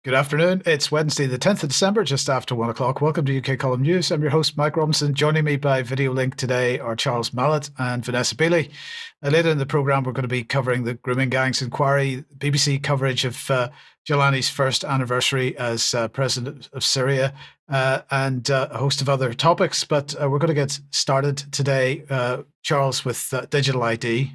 Good afternoon. It's Wednesday, the 10th of December, just after 1 o'clock. Welcome to UK Column News. I'm your host, Mike Robinson. Joining me by video link today are Charles Malet and Vanessa Beeley. Later in the programme, we're going to be covering the Grooming Gangs inquiry, BBC coverage of Jolani's first anniversary as president of Syria, and a host of other topics. But we're going to get started today, Charles, with digital ID.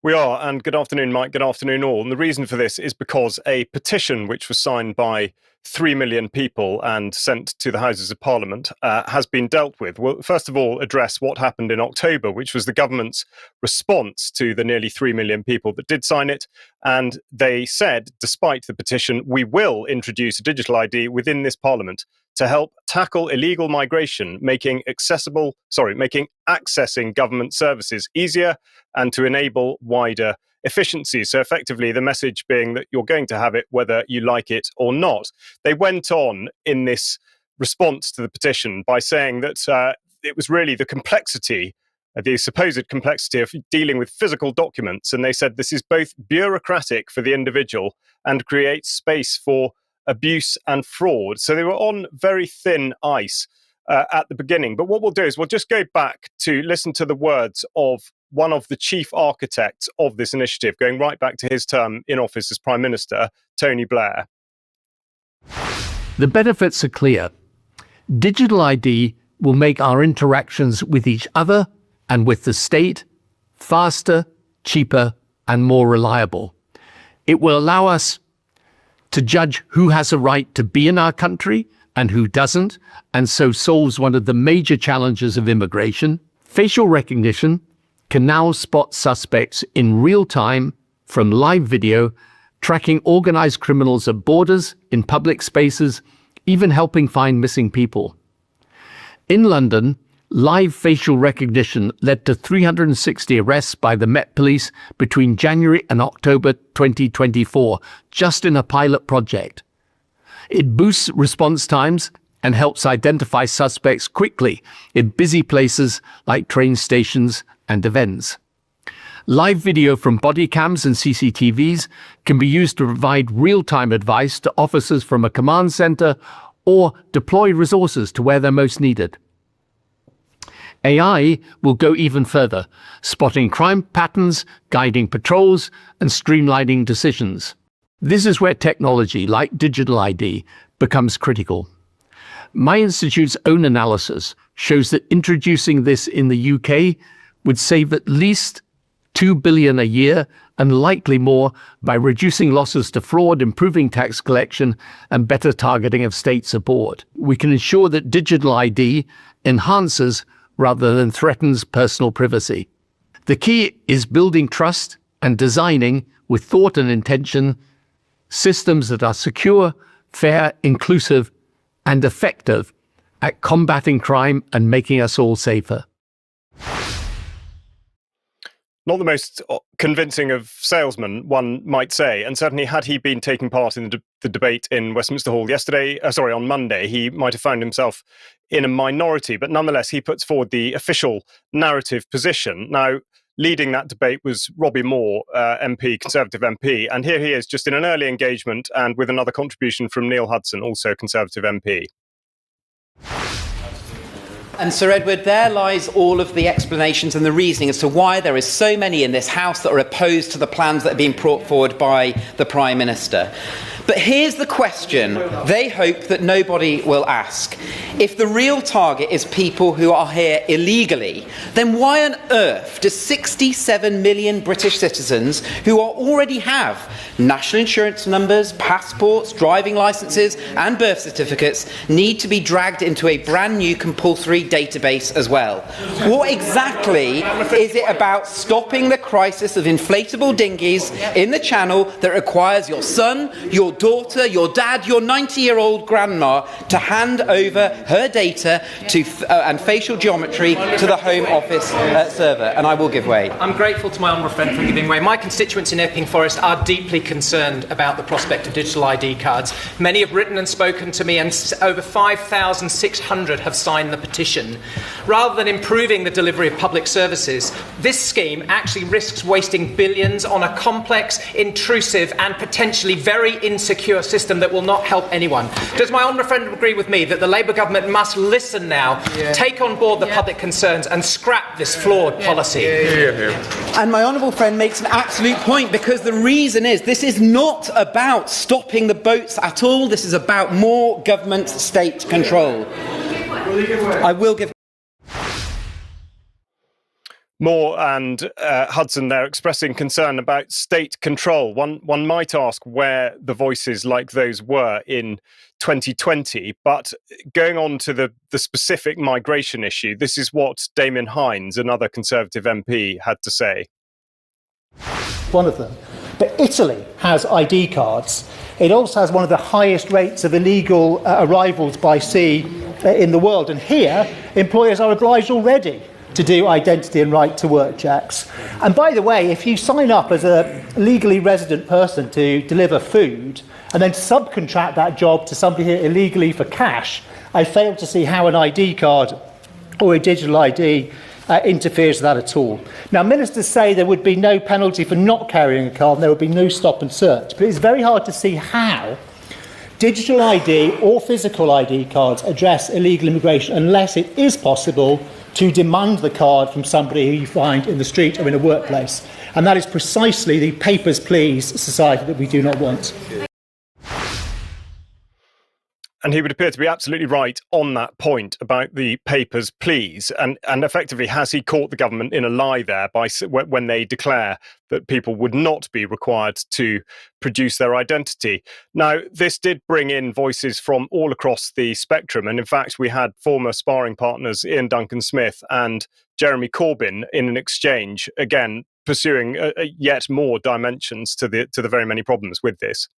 We are, and good afternoon, Mike. Good afternoon, all. And the reason for this is because a petition which was signed by 3 million people and sent to the Houses of Parliament has been dealt with. We'll first of all address what happened in October, which was the government's response to the nearly 3 million people that did sign it. And they said, despite the petition, we will introduce a digital ID within this Parliament to help tackle illegal migration, making accessing government services easier and to enable wider efficiency. So effectively, the message being that you're going to have it whether you like it or not. They went on in this response to the petition by saying that it was really the complexity, the supposed complexity of dealing with physical documents. And they said this is both bureaucratic for the individual and creates space for abuse and fraud. So they were on very thin ice at the beginning. But what we'll do is we'll just go back to listen to the words of one of the chief architects of this initiative, going right back to his term in office as Prime Minister, Tony Blair. The benefits are clear. Digital ID will make our interactions with each other and with the state faster, cheaper, and more reliable. It will allow us to judge who has a right to be in our country and who doesn't, and so solves one of the major challenges of immigration. Facial recognition can now spot suspects in real time from live video, tracking organized criminals at borders, in public spaces, even helping find missing people. In London, live facial recognition led to 360 arrests by the Met Police between January and October 2024, just in a pilot project. It boosts response times and helps identify suspects quickly in busy places like train stations and events. Live video from body cams and CCTVs can be used to provide real-time advice to officers from a command center or deploy resources to where they're most needed. AI will go even further, spotting crime patterns, guiding patrols, and streamlining decisions. This is where technology, like digital ID, becomes critical. My institute's own analysis shows that introducing this in the UK would save at least $2 billion a year and likely more by reducing losses to fraud, improving tax collection, and better targeting of state support. We can ensure that digital ID enhances rather than threatens personal privacy. The key is building trust and designing, with thought and intention, systems that are secure, fair, inclusive, and effective at combating crime and making us all safer. Not the most convincing of salesmen, one might say, and certainly had he been taking part in the debate in Westminster Hall on Monday, he might have found himself in a minority, but nonetheless he puts forward the official narrative position. Now, leading that debate was Robbie Moore, MP, Conservative MP, and here he is just in an early engagement and with another contribution from Neil Hudson, also Conservative MP. And Sir Edward, there lies all of the explanations and the reasoning as to why there is so many in this House that are opposed to the plans that are being brought forward by the Prime Minister. But here's the question they hope that nobody will ask. If the real target is people who are here illegally, then why on earth do 67 million British citizens who already have national insurance numbers, passports, driving licences and birth certificates need to be dragged into a brand new compulsory database as well? What exactly is it about stopping the crisis of inflatable dinghies in the Channel that requires your son, your daughter, your dad, your 90-year-old grandma to hand over her data and facial geometry to the Home Office server? And I will give way. I'm grateful to my honourable friend for giving way. My constituents in Epping Forest are deeply concerned about the prospect of digital ID cards. Many have written and spoken to me, and over 5,600 have signed the petition. Rather than improving the delivery of public services, this scheme actually risks wasting billions on a complex, intrusive and potentially very insufficient insecure system that will not help anyone. Does my honourable friend agree with me that the Labour government must listen now, take on board the public concerns and scrap this flawed policy? And my honourable friend makes an absolute point, because the reason is this is not about stopping the boats at all. This is about more government state control. I will give Moore and Hudson there expressing concern about state control. One might ask where the voices like those were in 2020, but going on to the specific migration issue, this is what Damien Hinds, another Conservative MP, had to say. One of them. But Italy has ID cards. It also has one of the highest rates of illegal arrivals by sea in the world. And here, employers are obliged already to do identity and right to work checks. And by the way, if you sign up as a legally resident person to deliver food and then subcontract that job to somebody here illegally for cash, I fail to see how an ID card or a digital ID interferes with that at all. Now, ministers say there would be no penalty for not carrying a card and there would be no stop and search, but it's very hard to see how digital ID or physical ID cards address illegal immigration unless it is possible to demand the card from somebody who you find in the street or in a workplace. And that is precisely the papers, please society that we do not want. And he would appear to be absolutely right on that point about the papers, please. And effectively, has he caught the government in a lie there by when they declare that people would not be required to produce their identity? Now, this did bring in voices from all across the spectrum. And in fact, we had former sparring partners Ian Duncan-Smith and Jeremy Corbyn in an exchange, again, pursuing yet more dimensions to the very many problems with this.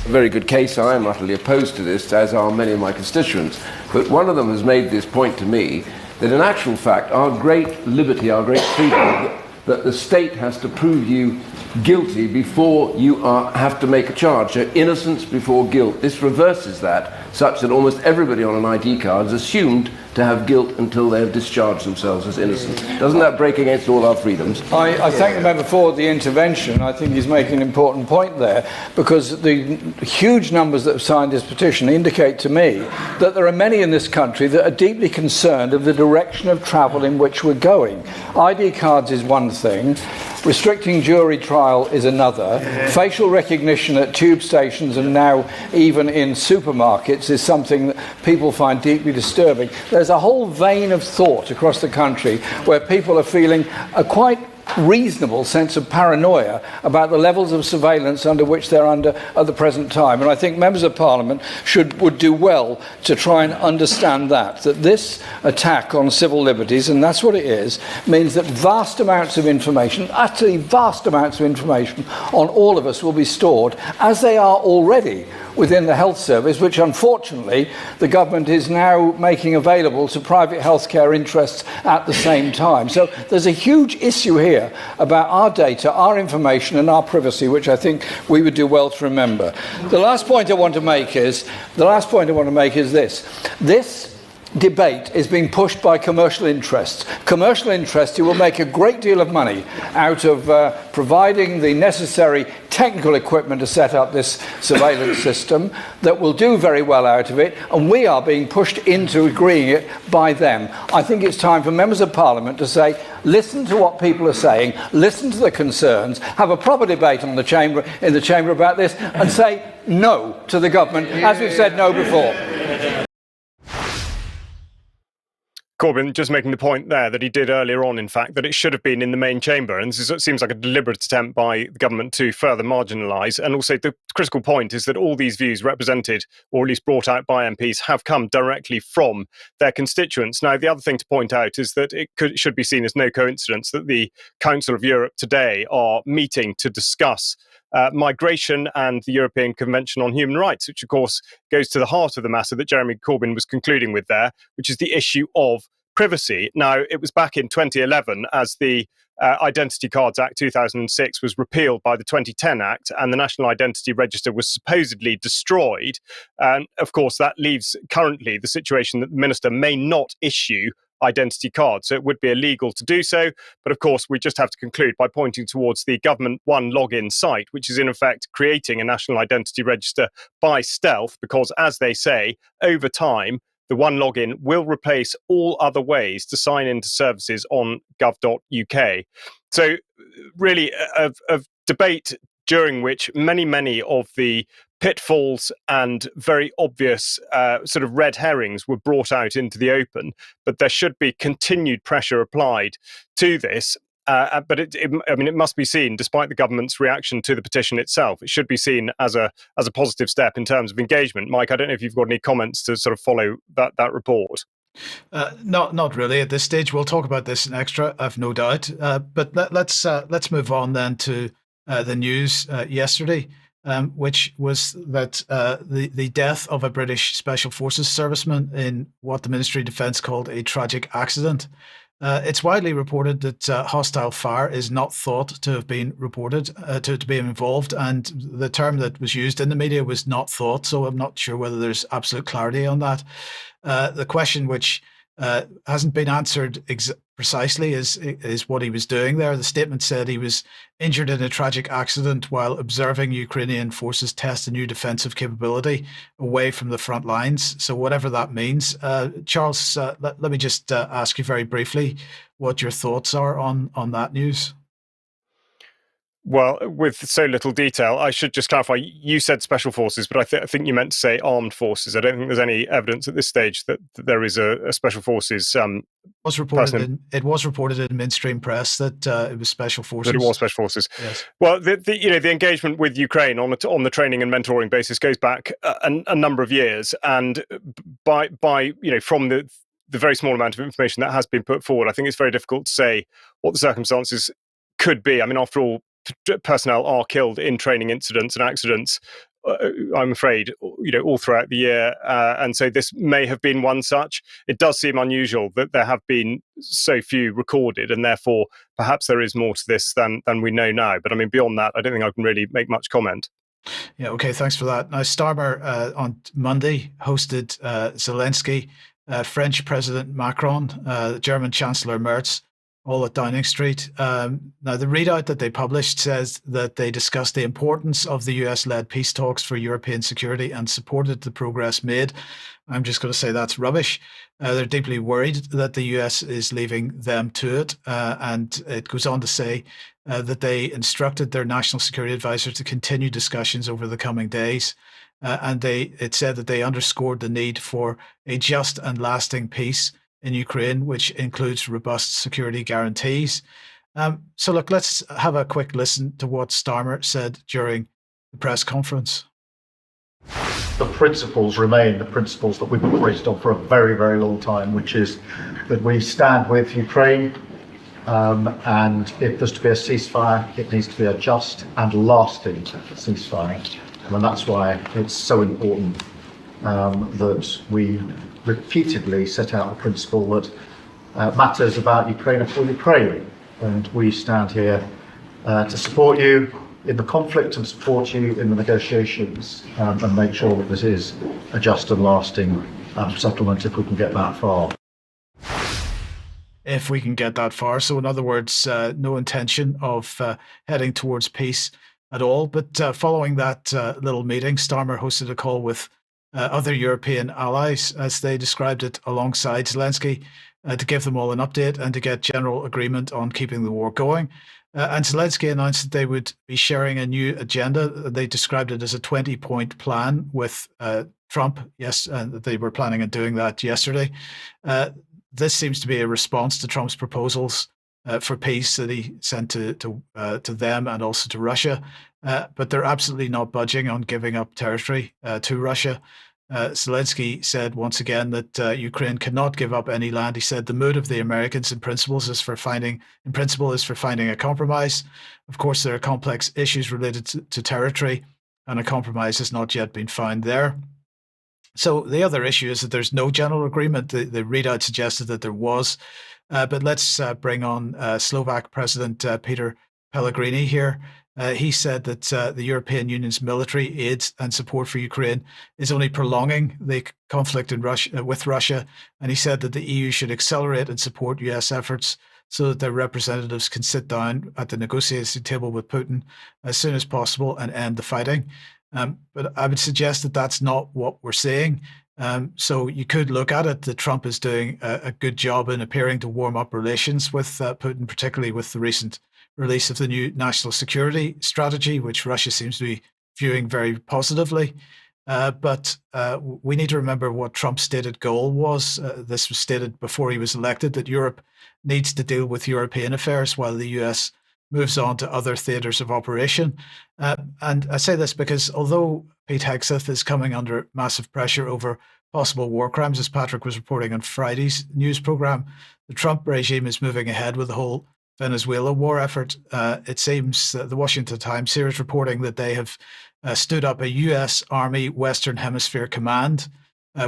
A very good case. I am utterly opposed to this, as are many of my constituents. But one of them has made this point to me, that in actual fact, our great liberty, our great freedom, that the state has to prove you guilty before you have to make a charge. So innocence before guilt. This reverses that, such that almost everybody on an ID card is assumed to have guilt until they have discharged themselves as innocent. Doesn't that break against all our freedoms? I thank the member for the intervention. I think he's making an important point there, because the huge numbers that have signed this petition indicate to me that there are many in this country that are deeply concerned of the direction of travel in which we're going. ID cards is one thing. Restricting jury trial is another. Facial recognition at tube stations and now even in supermarkets is something that people find deeply disturbing. There's a whole vein of thought across the country where people are feeling a quite reasonable sense of paranoia about the levels of surveillance under which they're under at the present time. And I think members of Parliament would do well to try and understand that this attack on civil liberties, and that's what it is, means that vast amounts of information, utterly vast amounts of information on all of us will be stored, as they are already within the health service, which unfortunately the government is now making available to private healthcare interests at the same time. So there's a huge issue here about our data, our information and our privacy, which I think we would do well to remember. The last point I want to make is this. This debate is being pushed by commercial interests. Commercial interests who will make a great deal of money out of providing the necessary technical equipment to set up this surveillance system, that will do very well out of it, and we are being pushed into agreeing it by them. I think it's time for members of Parliament to say, listen to what people are saying, listen to the concerns, have a proper debate in the chamber about this, and say no to the government, as we've said no before. Corbyn just making the point there that he did earlier on, in fact, that it should have been in the main chamber. And this seems like a deliberate attempt by the government to further marginalise. And also the critical point is that all these views represented, or at least brought out by MPs, have come directly from their constituents. Now, the other thing to point out is that it should be seen as no coincidence that the Council of Europe today are meeting to discuss migration and the European Convention on Human Rights, which of course goes to the heart of the matter that Jeremy Corbyn was concluding with there, which is the issue of privacy. Now, it was back in 2011 as the Identity Cards Act 2006 was repealed by the 2010 Act, and the National Identity Register was supposedly destroyed. And of course, that leaves currently the situation that the minister may not issue identity card. So it would be illegal to do so. But of course, we just have to conclude by pointing towards the Government One login site, which is in effect creating a national identity register by stealth, because as they say, over time, the One login will replace all other ways to sign into services on gov.uk. So really a debate during which many of the pitfalls and very obvious sort of red herrings were brought out into the open, but there should be continued pressure applied to this. But it must be seen, despite the government's reaction to the petition itself, it should be seen as a positive step in terms of engagement. Mike, I don't know if you've got any comments to sort of follow that report. Not really at this stage. We'll talk about this in extra, I've no doubt. But let's move on then to the news yesterday, which was that the death of a British Special Forces serviceman in what the Ministry of Defence called a tragic accident. It's widely reported that hostile fire is not thought to have been reported, to be involved, and the term that was used in the media was not thought, so I'm not sure whether there's absolute clarity on that. The question which hasn't been answered precisely is what he was doing there. The statement said he was injured in a tragic accident while observing Ukrainian forces test a new defensive capability away from the front lines. So whatever that means, Charles, let me just ask you very briefly what your thoughts are on that news. Well, with so little detail, I should just clarify. You said special forces, but I think you meant to say armed forces. I don't think there's any evidence at this stage that there is a special forces. It was reported in mainstream press that it was special forces. That it was special forces. Yes. Well, the engagement with Ukraine on the training and mentoring basis goes back a number of years, and by from the very small amount of information that has been put forward, I think it's very difficult to say what the circumstances could be. I mean, after all, personnel are killed in training incidents and accidents, I'm afraid, all throughout the year. And so this may have been one such. It does seem unusual that there have been so few recorded, and therefore perhaps there is more to this than we know now. But I mean, beyond that, I don't think I can really make much comment. Yeah, okay, thanks for that. Now, Starmer on Monday hosted Zelensky, French President Macron, German Chancellor Merz, all at Downing Street. Now, the readout that they published says that they discussed the importance of the US-led peace talks for European security and supported the progress made. I'm just going to say that's rubbish. They're deeply worried that the US is leaving them to it. And it goes on to say that they instructed their national security advisor to continue discussions over the coming days. And it said that they underscored the need for a just and lasting peace in Ukraine, which includes robust security guarantees. So look, let's have a quick listen to what Starmer said during the press conference. The principles remain the principles that we've been raised on for a very, very long time, which is that we stand with Ukraine, and if there's to be a ceasefire, it needs to be a just and lasting ceasefire. And that's why it's so important that we repeatedly set out the principle that matters about Ukraine are for Ukraine, and we stand here to support you in the conflict and support you in the negotiations, and make sure that this is a just and lasting settlement if we can get that far. If we can get that far. So in other words, no intention of heading towards peace at all. But following that little meeting, Starmer hosted a call with other European allies, as they described it, alongside Zelensky, to give them all an update and to get general agreement on keeping the war going. And Zelensky announced that they would be sharing a new agenda. They described it as a 20-point plan with Trump. Yes, and they were planning on doing that yesterday. This seems to be a response to Trump's proposals for peace that he sent to them and also to Russia. But they're absolutely not budging on giving up territory to Russia. Zelensky said once again that Ukraine cannot give up any land. He said the mood of the Americans in principle is for finding a compromise. Of course, there are complex issues related to territory, and a compromise has not yet been found there. So the other issue is that there's no general agreement. The readout suggested that there was. But let's bring on Slovak President Peter Pellegrini here. He said that the European Union's military aid and support for Ukraine is only prolonging the conflict in with Russia. And he said that the EU should accelerate and support US efforts so that their representatives can sit down at the negotiating table with Putin as soon as possible and end the fighting. But I would suggest that that's not what we're seeing. So you could look at it that Trump is doing a good job in appearing to warm up relations with Putin, particularly with the recent release of the new national security strategy, which Russia seems to be viewing very positively. But we need to remember what Trump's stated goal was. This was stated before he was elected, that Europe needs to deal with European affairs while the US moves on to other theatres of operation. And I say this because although Pete Hegseth is coming under massive pressure over possible war crimes, as Patrick was reporting on Friday's news programme, the Trump regime is moving ahead with the whole Venezuela war effort. It seems that the Washington Times here is reporting that they have stood up a US Army Western Hemisphere Command,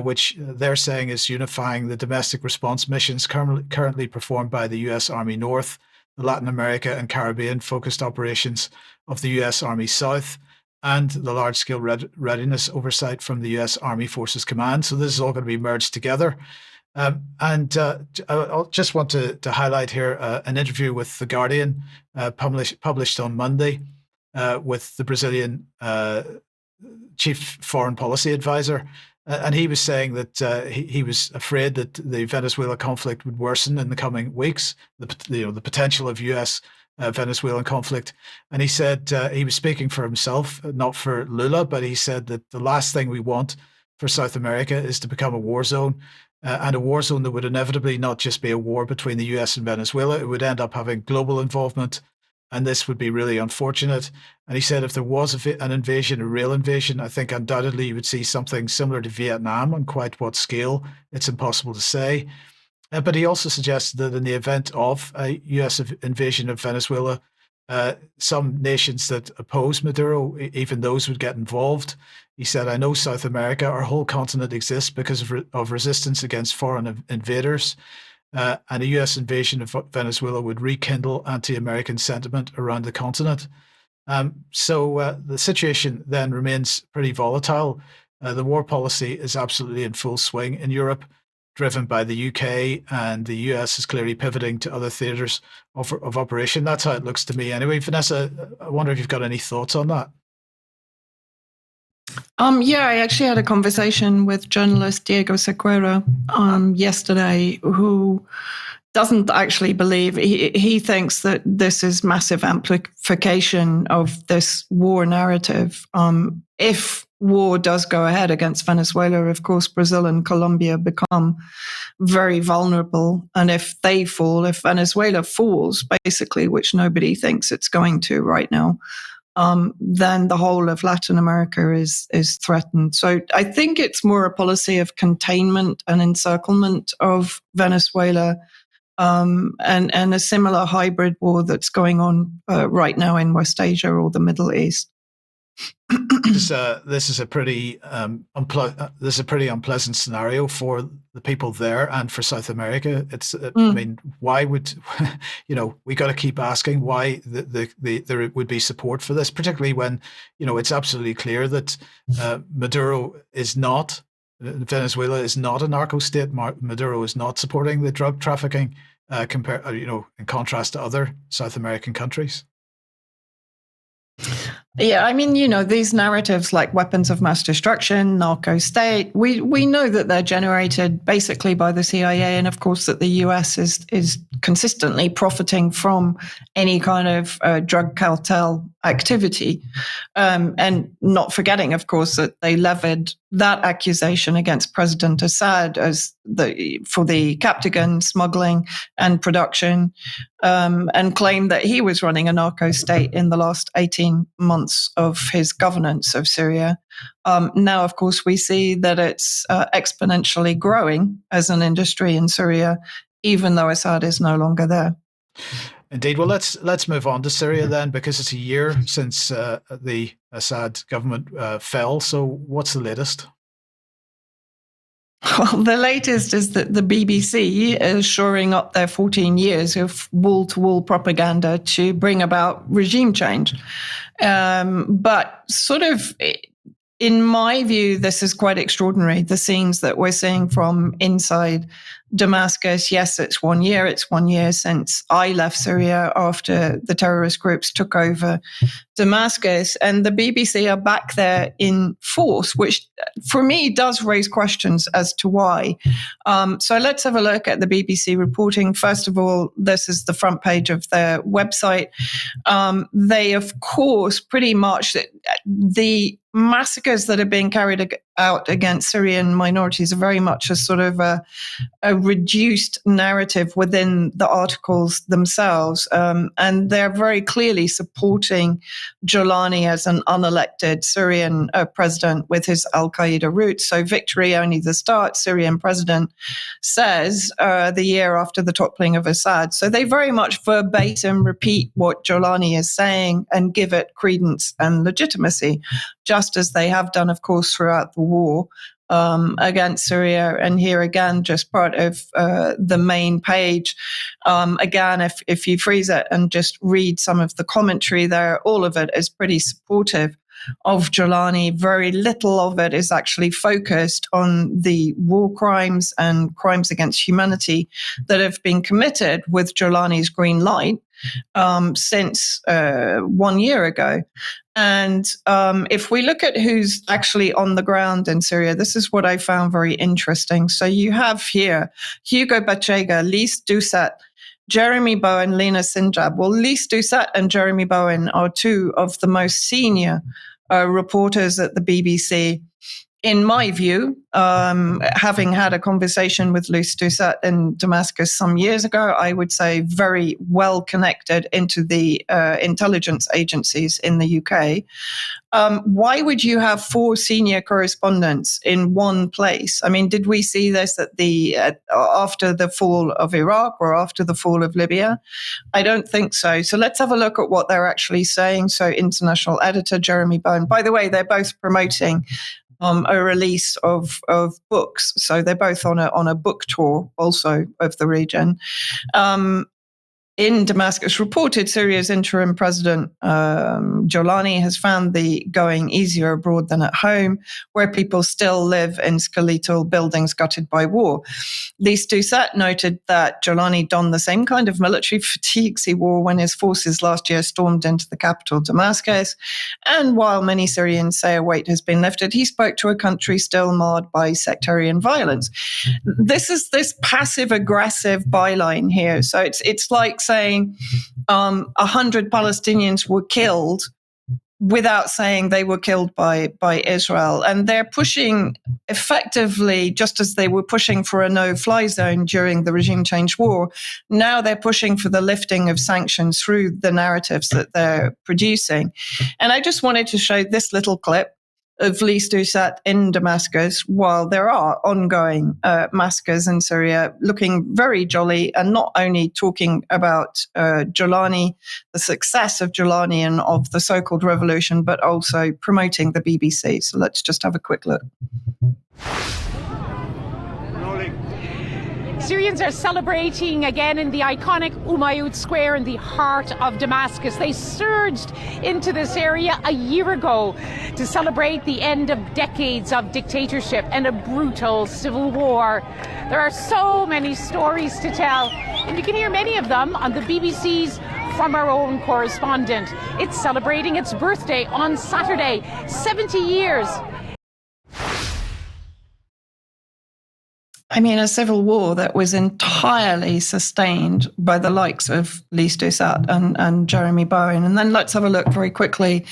which they're saying is unifying the domestic response missions currently performed by the US Army North, the Latin America and Caribbean focused operations of the US Army South, and the large-scale readiness oversight from the US Army Forces Command. So this is all going to be merged together. I just want to highlight here an interview with The Guardian published on Monday with the Brazilian chief foreign policy advisor. And he was saying that he was afraid that the Venezuela conflict would worsen in the coming weeks, the potential of US Venezuelan conflict. And he said he was speaking for himself, not for Lula, but he said that the last thing we want for South America is to become a war zone. And a war zone that would inevitably not just be a war between the US and Venezuela, it would end up having global involvement. And this would be really unfortunate. And he said if there was an invasion, a real invasion, I think undoubtedly you would see something similar to Vietnam. On quite what scale, it's impossible to say. But he also suggested that in the event of a US invasion of Venezuela, some nations that oppose Maduro, even those would get involved. He said, I know South America, our whole continent exists because of resistance against foreign invaders. And a US invasion of Venezuela would rekindle anti-American sentiment around the continent. So the situation then remains pretty volatile. The war policy is absolutely in full swing in Europe, driven by the UK, and the US is clearly pivoting to other theatres of operation. That's how it looks to me anyway. Vanessa, I wonder if you've got any thoughts on that. Yeah, I actually had a conversation with journalist Diego Sequeira yesterday, who doesn't actually believe, he thinks that this is massive amplification of this war narrative. If war does go ahead against Venezuela, of course, Brazil and Colombia become very vulnerable. And if they fall, if Venezuela falls, basically, which nobody thinks it's going to right now, then the whole of Latin America is threatened. So I think it's more a policy of containment and encirclement of Venezuela, and a similar hybrid war that's going on right now in West Asia or the Middle East. This is a pretty unpleasant scenario for the people there and for South America. I mean, why would we got to keep asking why there would be support for this, particularly when it's absolutely clear that Maduro is not. Venezuela is not a narco state. Maduro is not supporting the drug trafficking, in contrast to other South American countries. Yeah, I mean, these narratives like weapons of mass destruction, narco state, we know that they're generated basically by the CIA, and of course that the US is consistently profiting from any kind of drug cartel activity. And not forgetting, of course, that they levied that accusation against President Assad for the Captagon smuggling and production, and claimed that he was running a narco state in the last 18 months of his governance of Syria. Now, of course, we see that it's exponentially growing as an industry in Syria, even though Assad is no longer there. Indeed. Well, let's move on to Syria then, because it's a year since the Assad government fell. So what's the latest? Well, the latest is that the BBC is shoring up their 14 years of wall-to-wall propaganda to bring about regime change. But sort of, in my view, this is quite extraordinary. The scenes that we're seeing from inside Damascus, yes, it's 1 year. It's 1 year since I left Syria after the terrorist groups took over Damascus, and the BBC are back there in force, which for me does raise questions as to why. So let's have a look at the BBC reporting. First of all, this is the front page of their website. They, of course, pretty much the massacres that are being carried out against Syrian minorities are very much a sort of a reduced narrative within the articles themselves. And they're very clearly supporting Jolani as an unelected Syrian president with his al-Qaeda roots. So victory only the start, Syrian president says the year after the toppling of Assad. So they very much verbatim repeat what Jolani is saying and give it credence and legitimacy, just as they have done, of course, throughout the war against Syria. And here again, just part of the main page. Again, if you freeze it and just read some of the commentary there, all of it is pretty supportive of Jolani. Very little of it is actually focused on the war crimes and crimes against humanity that have been committed with Jolani's green light since 1 year ago. And if we look at who's actually on the ground in Syria, this is what I found very interesting. So you have here Hugo Bachega, Lise Doucet, Jeremy Bowen, Lena Sinjab. Well, Lise Doucet and Jeremy Bowen are two of the most senior reporters at the BBC. In my view, having had a conversation with Lise Doucet in Damascus some years ago, I would say very well connected into the intelligence agencies in the UK. Why would you have four senior correspondents in one place? I mean, did we see this at after the fall of Iraq or after the fall of Libya? I don't think so. So let's have a look at what they're actually saying. So international editor Jeremy Bowen. By the way, they're both promoting a release of books. So they're both on a book tour also of the region. In Damascus, reported Syria's interim president, Jolani, has found the going easier abroad than at home, where people still live in skeletal buildings gutted by war. Lise Doucet noted that Jolani donned the same kind of military fatigues he wore when his forces last year stormed into the capital, Damascus. And while many Syrians say a weight has been lifted, he spoke to a country still marred by sectarian violence. This is this passive-aggressive byline here. So it's like saying 100 Palestinians were killed without saying they were killed by Israel. And they're pushing effectively, just as they were pushing for a no-fly zone during the regime change war, now they're pushing for the lifting of sanctions through the narratives that they're producing. And I just wanted to show this little clip of Lise Doucet in Damascus while there are ongoing massacres in Syria, looking very jolly and not only talking about Jolani, the success of Jolani and of the so-called revolution, but also promoting the BBC. So let's just have a quick look. Syrians are celebrating again in the iconic Umayyad Square in the heart of Damascus. They surged into this area a year ago to celebrate the end of decades of dictatorship and a brutal civil war. There are so many stories to tell, and you can hear many of them on the BBC's From Our Own Correspondent. It's celebrating its birthday on Saturday, 70 years. I mean, a civil war that was entirely sustained by the likes of Lise Doucet and Jeremy Bowen. And then let's have a look very quickly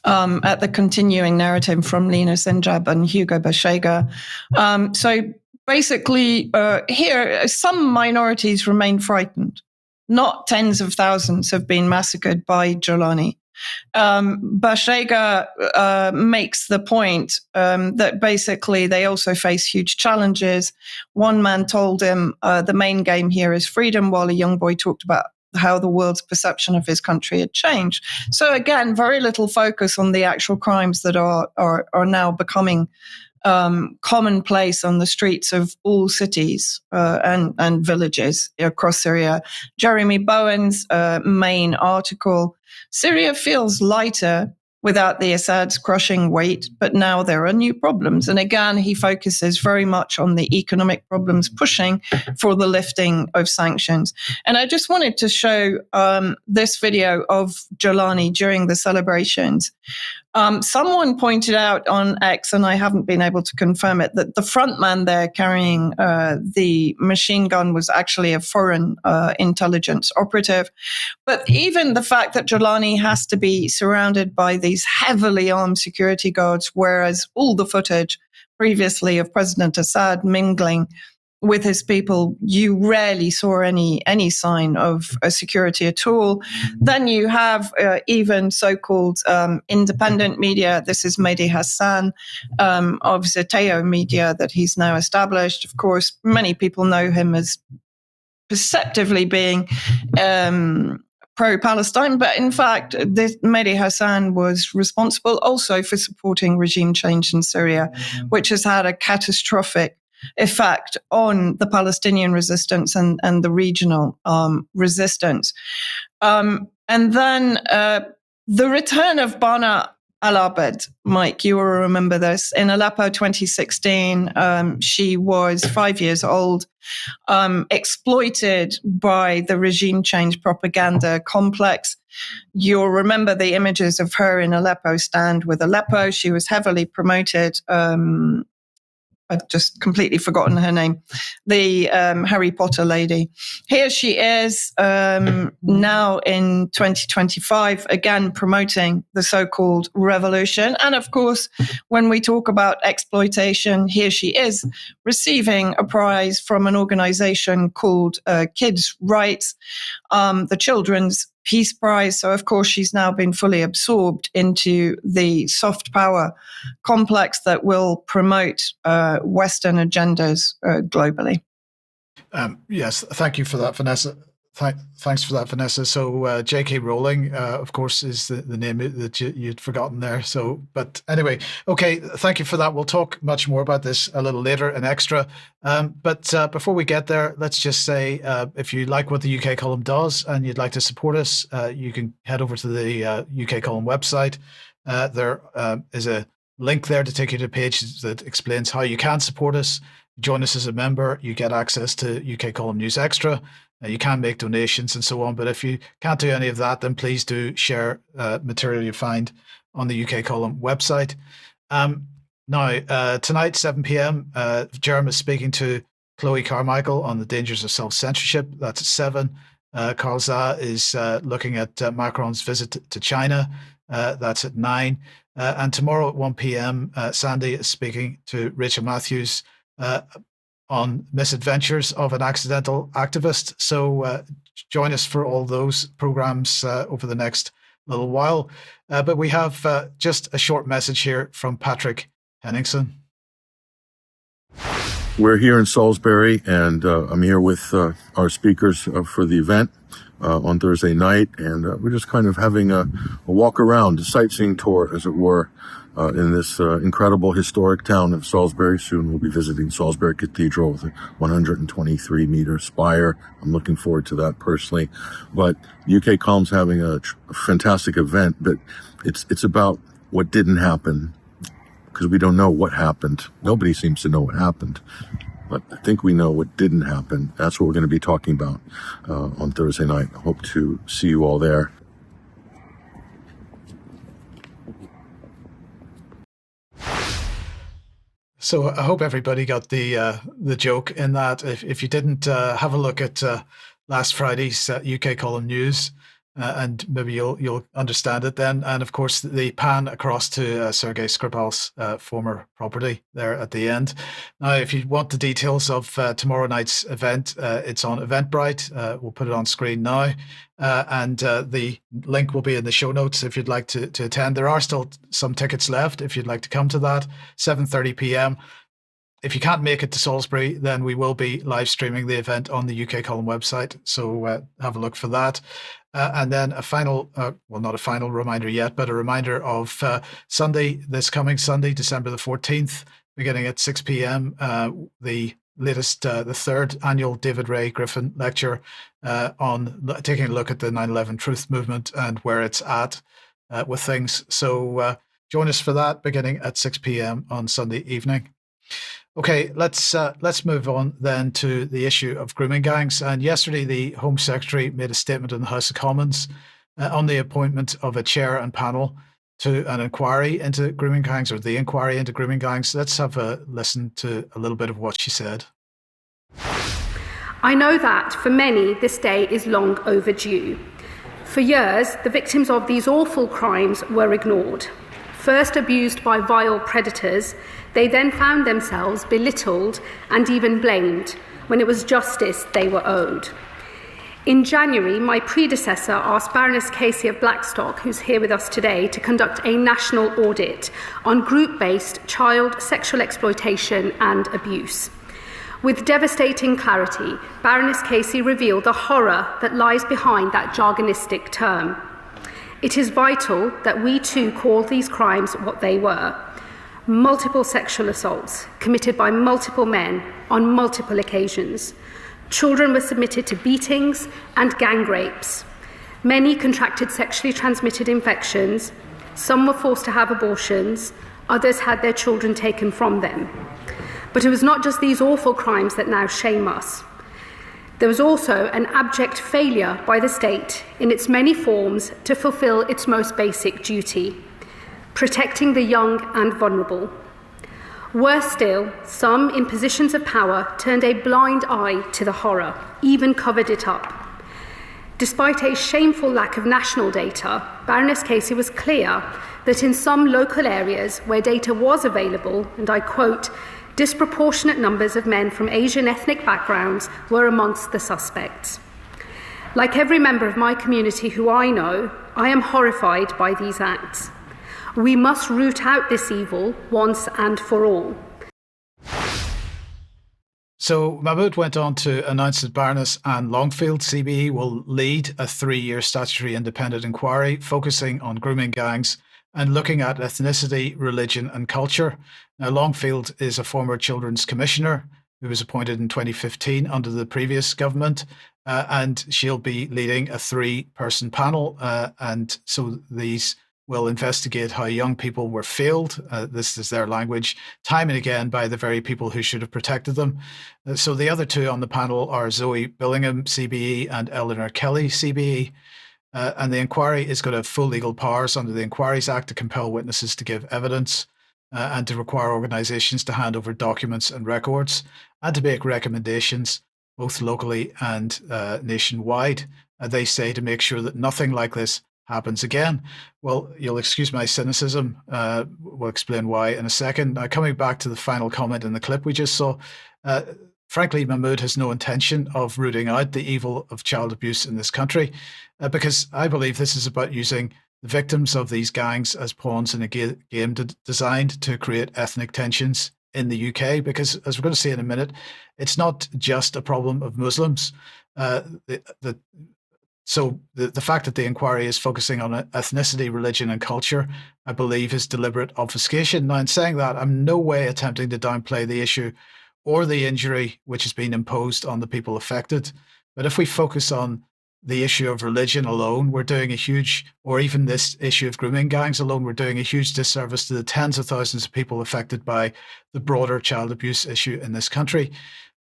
at the continuing narrative from Lena Sinjab and Hugo Bachega. So basically, here, some minorities remain frightened. Not tens of thousands have been massacred by Jolani. Bachega makes the point that basically they also face huge challenges. One man told him the main game here is freedom, while a young boy talked about how the world's perception of his country had changed. So again, very little focus on the actual crimes that are now becoming commonplace on the streets of all cities and villages across Syria. Jeremy Bowen's main article, Syria feels lighter without the Assad's crushing weight, but now there are new problems. And again, he focuses very much on the economic problems pushing for the lifting of sanctions. And I just wanted to show this video of Jolani during the celebrations. Someone pointed out on X, and I haven't been able to confirm it, that the front man there carrying the machine gun was actually a foreign intelligence operative. But even the fact that Jolani has to be surrounded by these heavily armed security guards, whereas all the footage previously of President Assad mingling with his people, you rarely saw any sign of security at all. Then you have even so-called independent media. This is Mehdi Hassan of Zeteo Media that he's now established. Of course, many people know him as perceptively being pro-Palestine, but in fact, Mehdi Hassan was responsible also for supporting regime change in Syria, which has had a catastrophic effect on the Palestinian resistance and the regional resistance. And then the return of Bana al-Abed, Mike, you will remember this. In Aleppo 2016, she was 5 years old, exploited by the regime change propaganda complex. You'll remember the images of her in Aleppo Stand with Aleppo. She was heavily promoted. I've just completely forgotten her name, the Harry Potter lady. Here she is now in 2025, again promoting the so-called revolution. And of course, when we talk about exploitation, here she is receiving a prize from an organization called Kids' Rights, the Children's Peace Prize. So, of course, she's now been fully absorbed into the soft power complex that will promote Western agendas globally. Yes, thank you for that, Vanessa. Thanks for that, Vanessa. So J.K. Rowling, of course, is the name that you'd forgotten there. So, but anyway, okay, thank you for that. We'll talk much more about this a little later in Extra. But before we get there, let's just say if you like what the UK Column does and you'd like to support us, you can head over to the UK Column website. There is a link there to take you to a page that explains how you can support us. Join us as a member. You get access to UK Column News Extra. You can make donations and so on. But if you can't do any of that, then please do share material you find on the UK Column website. Now, tonight, 7 p.m., Jerem is speaking to Chloe Carmichael on the dangers of self-censorship. That's at 7. Carl Zah is looking at Macron's visit to China. That's at 9. And tomorrow at 1 p.m., Sandy is speaking to Rachel Matthews on misadventures of an accidental activist. So join us for all those programs over the next little while. But we have just a short message here from Patrick Henningsen. We're here in Salisbury, and I'm here with our speakers for the event on Thursday night, and we're just kind of having a walk around, a sightseeing tour, as it were, in this incredible historic town of Salisbury. Soon we'll be visiting Salisbury Cathedral with a 123-meter spire. I'm looking forward to that personally. But UK Column's having a fantastic event, but it's about what didn't happen, because we don't know what happened. Nobody seems to know what happened. But I think we know what didn't happen. That's what we're going to be talking about on Thursday night. I hope to see you all there. So I hope everybody got the joke in that. If you didn't, have a look at last Friday's UK Column News, and maybe you'll understand it then. And of course, the pan across to Sergei Skripal's former property there at the end. Now, if you want the details of tomorrow night's event, it's on Eventbrite. We'll put it on screen now. And the link will be in the show notes if you'd like to attend. There are still some tickets left if you'd like to come to that, 7:30 p.m. If you can't make it to Salisbury, then we will be live streaming the event on the UK Column website. So have a look for that. And then a final, well, not a final reminder yet, but a reminder of Sunday, this coming Sunday, December the 14th, beginning at 6 p.m. The latest, the third annual David Ray Griffin lecture on taking a look at the 9/11 truth movement and where it's at with things. So join us for that beginning at 6 p.m. on Sunday evening. Okay, let's move on then to the issue of grooming gangs. And yesterday, the Home Secretary made a statement in the House of Commons on the appointment of a chair and panel to an inquiry into grooming gangs, or the inquiry into grooming gangs. Let's have a listen to a little bit of what she said. I know that for many, this day is long overdue. For years, the victims of these awful crimes were ignored. First abused by vile predators, they then found themselves belittled and even blamed when it was justice they were owed. In January, my predecessor asked Baroness Casey of Blackstock, who's here with us today, to conduct a national audit on group-based child sexual exploitation and abuse. With devastating clarity, Baroness Casey revealed the horror that lies behind that jargonistic term. It is vital that we too call these crimes what they were: multiple sexual assaults committed by multiple men on multiple occasions. Children were submitted to beatings and gang rapes. Many contracted sexually transmitted infections. Some were forced to have abortions. Others had their children taken from them. But it was not just these awful crimes that now shame us. There was also an abject failure by the state in its many forms to fulfill its most basic duty: protecting the young and vulnerable. Worse still, some in positions of power turned a blind eye to the horror, even covered it up. Despite a shameful lack of national data, Baroness Casey was clear that in some local areas where data was available, and I quote, disproportionate numbers of men from Asian ethnic backgrounds were amongst the suspects. Like every member of my community who I know, I am horrified by these acts. We must root out this evil once and for all. So Mahmood went on to announce that Baroness Anne Longfield, CBE, will lead a 3-year statutory independent inquiry focusing on grooming gangs and looking at ethnicity, religion and culture. Now, Longfield is a former Children's Commissioner who was appointed in 2015 under the previous government, and she'll be leading a 3-person panel. And so these will investigate how young people were failed, this is their language, time and again by the very people who should have protected them. So the other 2 on the panel are Zoe Billingham, CBE, and Eleanor Kelly, CBE. And the inquiry is going to have full legal powers under the Inquiries Act to compel witnesses to give evidence and to require organisations to hand over documents and records and to make recommendations both locally and nationwide, they say, to make sure that nothing like this happens again. Well, you'll excuse my cynicism. We'll explain why in a second. Now, coming back to the final comment in the clip we just saw, frankly, Mahmood has no intention of rooting out the evil of child abuse in this country, because I believe this is about using the victims of these gangs as pawns in a game designed to create ethnic tensions in the UK, because, as we're going to see in a minute, it's not just a problem of Muslims. So the fact that the inquiry is focusing on ethnicity, religion and culture, I believe, is deliberate obfuscation. Now, in saying that, I'm in no way attempting to downplay the issue or the injury which has been imposed on the people affected. But if we focus on the issue of religion alone, we're doing a huge, or even this issue of grooming gangs alone, we're doing a huge disservice to the tens of thousands of people affected by the broader child abuse issue in this country,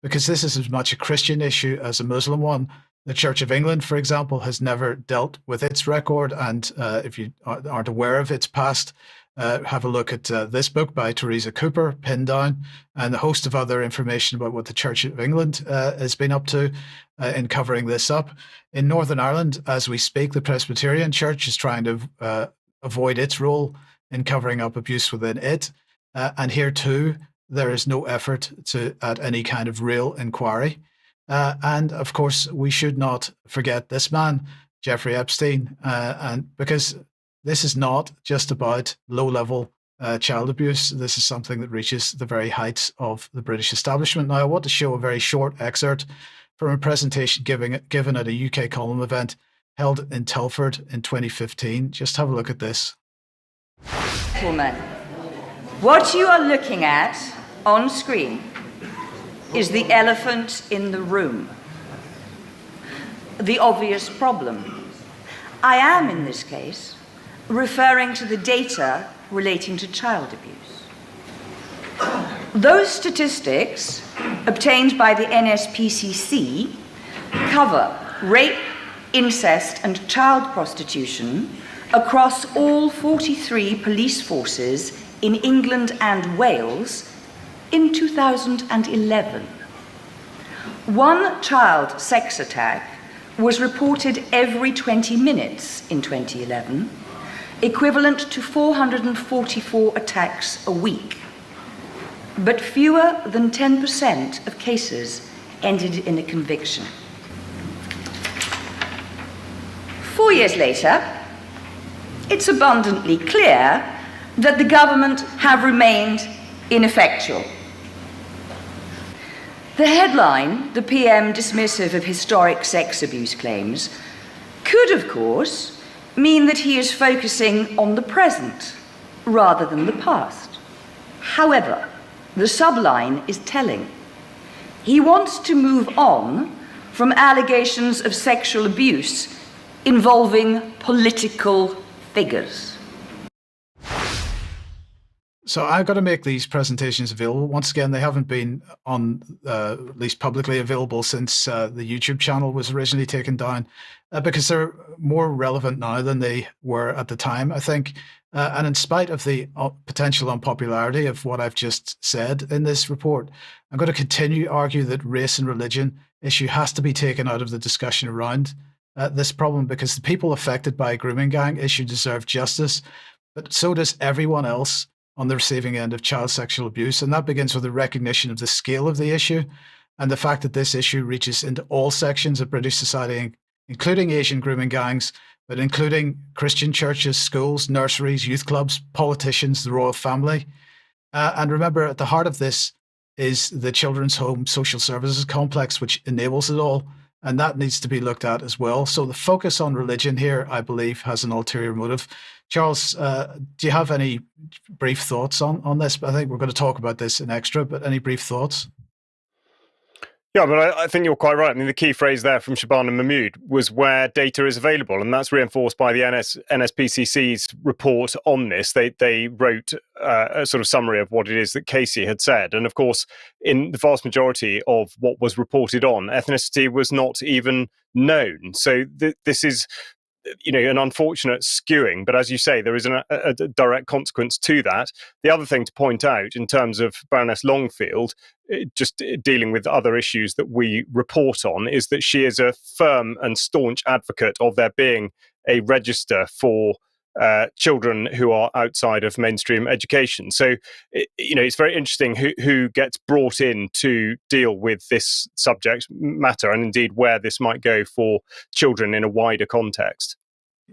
because this is as much a Christian issue as a Muslim one. The Church of England, for example, has never dealt with its record. And if you aren't aware of its past, have a look at this book by Teresa Cooper, Pinned Down, and a host of other information about what the Church of England has been up to in covering this up. In Northern Ireland, as we speak, the Presbyterian Church is trying to avoid its role in covering up abuse within it. And here too, there is no effort at any kind of real inquiry. And of course, we should not forget this man, Jeffrey Epstein, and because this is not just about low-level child abuse. This is something that reaches the very heights of the British establishment. Now, I want to show a very short excerpt from a presentation given at a UK column event held in Telford in 2015. Just have a look at this. Gentlemen, what you are looking at on screen is the elephant in the room, the obvious problem. I am, in this case, referring to the data relating to child abuse. Those statistics obtained by the NSPCC cover rape, incest, and child prostitution across all 43 police forces in England and Wales in 2011. One child sex attack was reported every 20 minutes in 2011, equivalent to 444 attacks a week. But fewer than 10% of cases ended in a conviction. 4 years later, it's abundantly clear that the government have remained ineffectual. The headline, the PM dismissive of historic sex abuse claims, could, of course, mean that he is focusing on the present rather than the past. However, the subline is telling. He wants to move on from allegations of sexual abuse involving political figures. So I've got to make these presentations available. Once again, they haven't been on, at least publicly available since the YouTube channel was originally taken down, because they're more relevant now than they were at the time, I think. And in spite of the potential unpopularity of what I've just said in this report, I'm going to continue to argue that race and religion issue has to be taken out of the discussion around this problem, because the people affected by a grooming gang issue deserve justice, but so does everyone else on the receiving end of child sexual abuse. And that begins with a recognition of the scale of the issue and the fact that this issue reaches into all sections of British society, including Asian grooming gangs, but including Christian churches, schools, nurseries, youth clubs, politicians, the royal family. And remember, at the heart of this is the Children's Home Social Services Complex, which enables it all. And that needs to be looked at as well. So the focus on religion here, I believe, has an ulterior motive. Charles, do you have any brief thoughts on this? I think we're going to talk about this in extra, but any brief thoughts? Yeah, but I think you're quite right. I mean, the key phrase there from Shabana Mahmood was where data is available, and that's reinforced by the NSPCC's report on this. They wrote a sort of summary of what it is that Casey had said. And of course, in the vast majority of what was reported on, ethnicity was not even known. So this is, an unfortunate skewing. But as you say, there is a direct consequence to that. The other thing to point out in terms of Baroness Longfield, just dealing with other issues that we report on, is that she is a firm and staunch advocate of there being a register for children who are outside of mainstream education. So, it's very interesting who gets brought in to deal with this subject matter, and indeed where this might go for children in a wider context.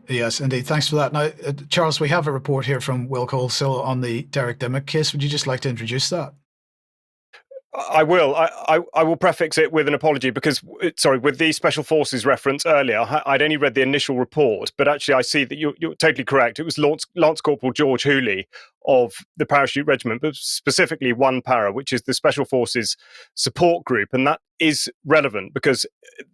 Yes, indeed. Thanks for that. Now, Charles, we have a report here from Will Colesill on the Derek Dimmock case. Would you just like to introduce that? I will. I will prefix it with an apology because, with the Special Forces reference earlier, I'd only read the initial report, but actually I see that you're totally correct. It was Lance Corporal George Hooley of the Parachute Regiment, but specifically one para, which is the Special Forces Support Group. And that is relevant because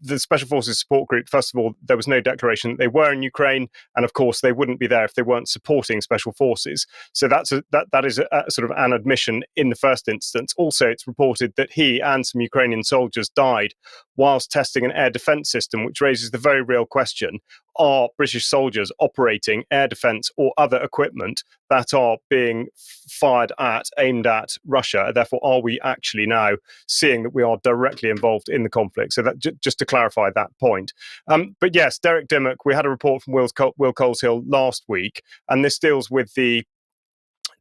the Special Forces Support Group, first of all, there was no declaration that they were in Ukraine. And of course, they wouldn't be there if they weren't supporting Special Forces. So that is a sort of an admission in the first instance. Also, it's reported that he and some Ukrainian soldiers died whilst testing an air defense system, which raises the very real question: are British soldiers operating air defense or other equipment that are being aimed at Russia? Therefore, are we actually now seeing that we are directly involved in the conflict? So that just to clarify that point. But yes, Derek Dimmock, we had a report from Will Colesill last week, and this deals with the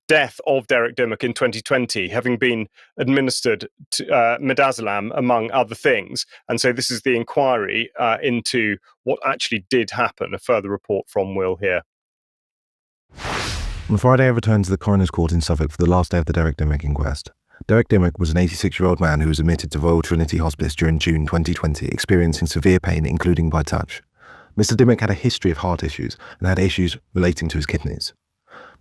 death of Derek Dimmock in 2020, having been administered to, midazolam, among other things. And so this is the inquiry into what actually did happen. A further report from Will here. On Friday, I returned to the coroner's court in Suffolk for the last day of the Derek Dimmock inquest. Derek Dimmock was an 86-year-old man who was admitted to Royal Trinity Hospice during June 2020, experiencing severe pain, including by touch. Mr. Dimmock had a history of heart issues and had issues relating to his kidneys.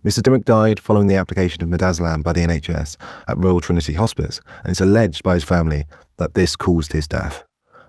Mr. Dimmock died following the application of midazolam by the NHS at Royal Trinity Hospice, and it's alleged by his family that this caused his death.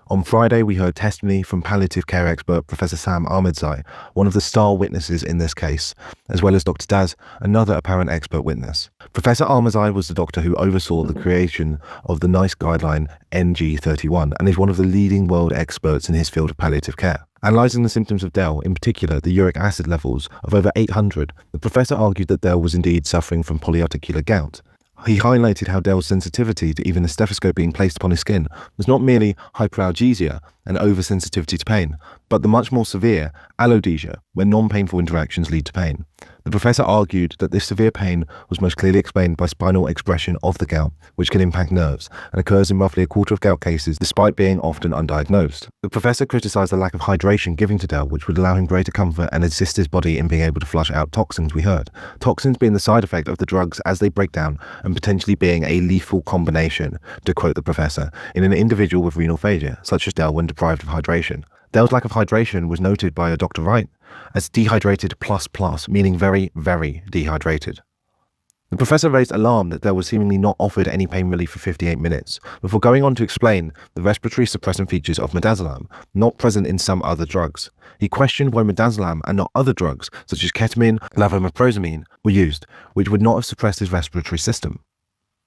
On Friday, we heard testimony from palliative care expert Professor Sam Ahmedzai, one of the star witnesses in this case, as well as Dr. Daz, another apparent expert witness. Professor Ahmedzai was the doctor who oversaw the creation of the NICE guideline NG31 and is one of the leading world experts in his field of palliative care. Analysing the symptoms of Dell, in particular the uric acid levels of over 800, the professor argued that Dell was indeed suffering from polyarticular gout. He highlighted how Dell's sensitivity to even a stethoscope being placed upon his skin was not merely hyperalgesia and oversensitivity to pain, but the much more severe allodesia, where non-painful interactions lead to pain. The professor argued that this severe pain was most clearly explained by spinal expression of the gout, which can impact nerves, and occurs in roughly a quarter of gout cases despite being often undiagnosed. The professor criticised the lack of hydration given to Dell, which would allow him greater comfort and assist his body in being able to flush out toxins, we heard. Toxins being the side effect of the drugs as they break down and potentially being a lethal combination, to quote the professor, in an individual with renal failure, such as Dell when deprived of hydration. Dell's lack of hydration was noted by Dr. Wright as dehydrated ++, meaning very, very dehydrated. The professor raised alarm that Dell was seemingly not offered any pain relief for 58 minutes, before going on to explain the respiratory suppressant features of midazolam, not present in some other drugs. He questioned why midazolam and not other drugs, such as ketamine, levomeprozamine, were used, which would not have suppressed his respiratory system.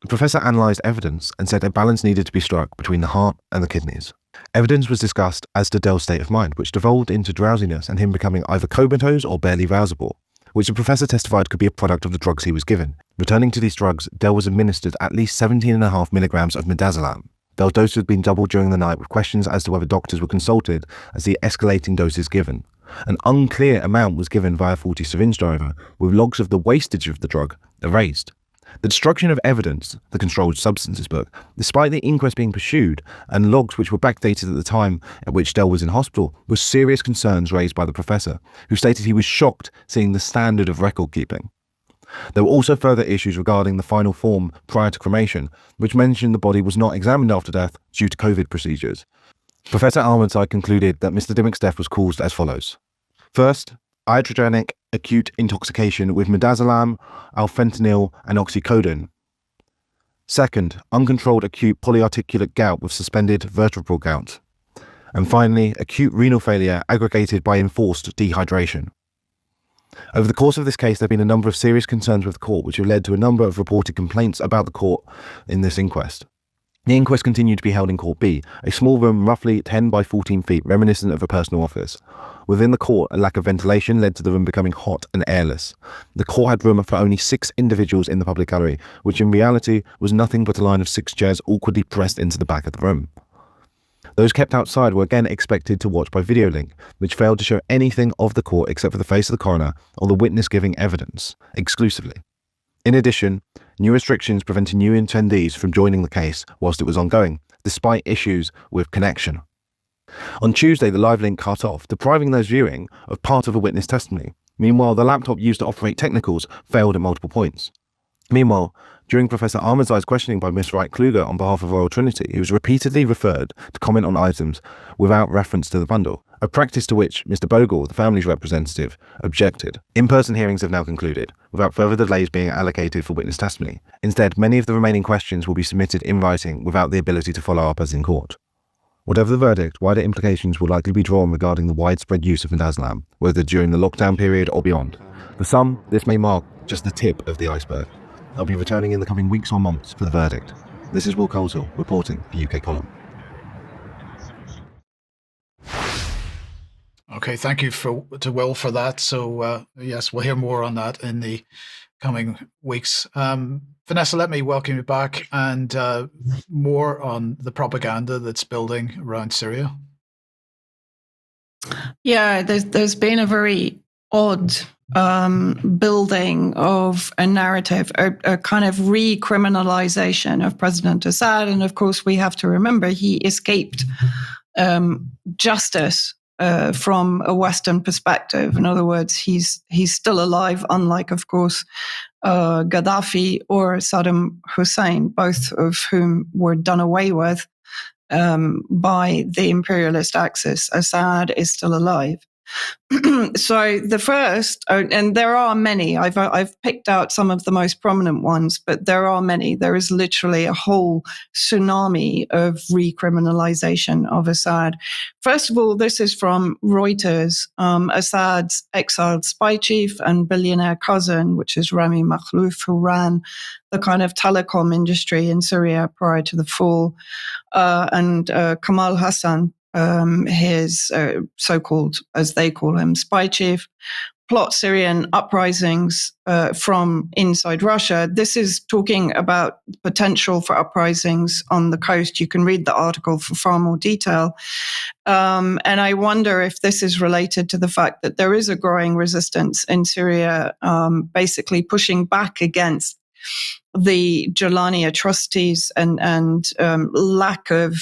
The professor analysed evidence and said a balance needed to be struck between the heart and the kidneys. Evidence was discussed as to Dell's state of mind, which devolved into drowsiness and him becoming either comatose or barely rousable, which the professor testified could be a product of the drugs he was given. Returning to these drugs, Dell was administered at least 17.5 milligrams of midazolam. Dell's dose had been doubled during the night, with questions as to whether doctors were consulted as the escalating doses given. An unclear amount was given via faulty syringe driver, with logs of the wastage of the drug erased. The destruction of evidence, the Controlled Substances book, despite the inquest being pursued, and logs which were backdated at the time at which Dell was in hospital, were serious concerns raised by the professor, who stated he was shocked seeing the standard of record keeping. There were also further issues regarding the final form prior to cremation, which mentioned the body was not examined after death due to COVID procedures. Professor Ahmedzai concluded that Mr. Dimmock's death was caused as follows. First, iatrogenic acute intoxication with midazolam, alfentanil, and oxycodone. Second, uncontrolled acute polyarticular gout with suspended vertebral gout. And finally, acute renal failure aggregated by enforced dehydration. Over the course of this case, there have been a number of serious concerns with the court, which have led to a number of reported complaints about the court in this inquest. The inquest continued to be held in Court B, a small room roughly 10 by 14 feet, reminiscent of a personal office. Within the court, a lack of ventilation led to the room becoming hot and airless. The court had room for only 6 individuals in the public gallery, which in reality was nothing but a line of 6 chairs awkwardly pressed into the back of the room. Those kept outside were again expected to watch by video link, which failed to show anything of the court except for the face of the coroner or the witness giving evidence, exclusively. In addition, new restrictions prevented new attendees from joining the case whilst it was ongoing, despite issues with connection. On Tuesday, the live link cut off, depriving those viewing of part of a witness testimony. Meanwhile, the laptop used to operate technicals failed at multiple points. Meanwhile, during Professor Ahmedzai's questioning by Miss Wright-Kluger on behalf of Royal Trinity, he was repeatedly referred to comment on items without reference to the bundle, a practice to which Mr. Bogle, the family's representative, objected. In-person hearings have now concluded, without further delays being allocated for witness testimony. Instead, many of the remaining questions will be submitted in writing without the ability to follow up as in court. Whatever the verdict, wider implications will likely be drawn regarding the widespread use of midazolam, whether during the lockdown period or beyond. For some, this may mark just the tip of the iceberg. I'll be returning in the coming weeks or months for the verdict. This is Will Coleshill, reporting for UK Column. Okay, thank you to Will for that. So, yes, we'll hear more on that in the coming weeks. Vanessa, let me welcome you back and more on the propaganda that's building around Syria. Yeah, there's been a very odd building of a narrative, a kind of re-criminalisation of President Assad. And of course, we have to remember he escaped justice from a Western perspective. In other words, he's still alive, unlike, of course, Gaddafi or Saddam Hussein, both of whom were done away with by the imperialist Axis. Assad is still alive. So the first, and there are many, I've picked out some of the most prominent ones, but there are many. There is literally a whole tsunami of recriminalization of Assad. First of all, this is from Reuters. Assad's exiled spy chief and billionaire cousin, which is Rami Makhlouf, who ran the kind of telecom industry in Syria prior to the fall, and Kamal Hassan, his so-called, as they call him, spy chief, plot Syrian uprisings from inside Russia. This is talking about potential for uprisings on the coast. You can read the article for far more detail. And I wonder if this is related to the fact that there is a growing resistance in Syria, basically pushing back against the Jilani atrocities and lack of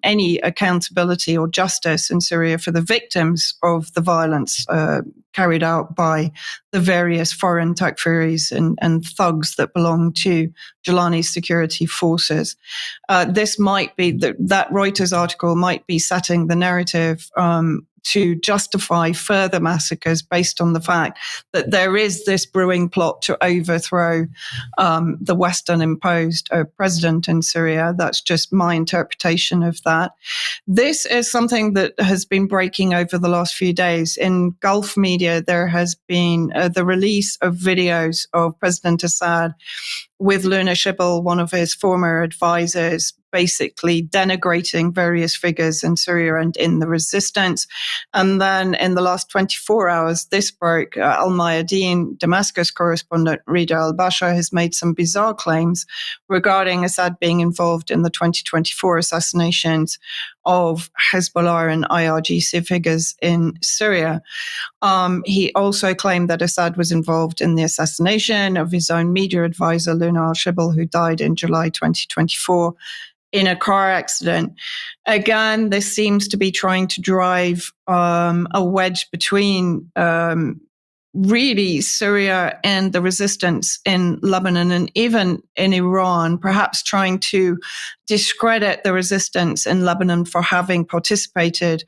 any accountability or justice in Syria for the victims of the violence carried out by the various foreign takfiris and thugs that belong to Jilani's security forces. This might be, that Reuters article might be setting the narrative to justify further massacres based on the fact that there is this brewing plot to overthrow the Western-imposed president in Syria. That's just my interpretation of that. This is something that has been breaking over the last few days. In Gulf media, there has been the release of videos of President Assad with Luna Shibble, one of his former advisors, basically denigrating various figures in Syria and in the resistance. And then in the last 24 hours, this broke. Al-Mayadeen, Damascus correspondent Rida al-Bashar, has made some bizarre claims regarding Assad being involved in the 2024 assassinations of Hezbollah and IRGC figures in Syria. He also claimed that Assad was involved in the assassination of his own media advisor, Luna al-Shibble, who died in July 2024 in a car accident. Again, this seems to be trying to drive a wedge between really Syria and the resistance in Lebanon and even in Iran, perhaps trying to discredit the resistance in Lebanon for having participated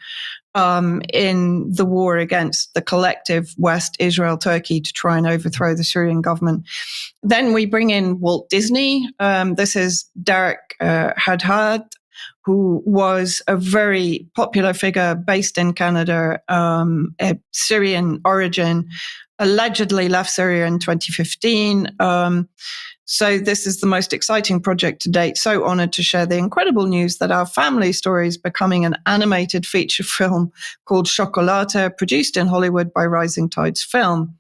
in the war against the collective West, Israel, Turkey, to try and overthrow the Syrian government. Then we bring in Walt Disney. This is Derek Haddad, who was a very popular figure based in Canada, a Syrian origin, allegedly left Syria in 2015. So this is the most exciting project to date. So honored to share the incredible news that our family story is becoming an animated feature film called Chocolate, produced in Hollywood by Rising Tides Film.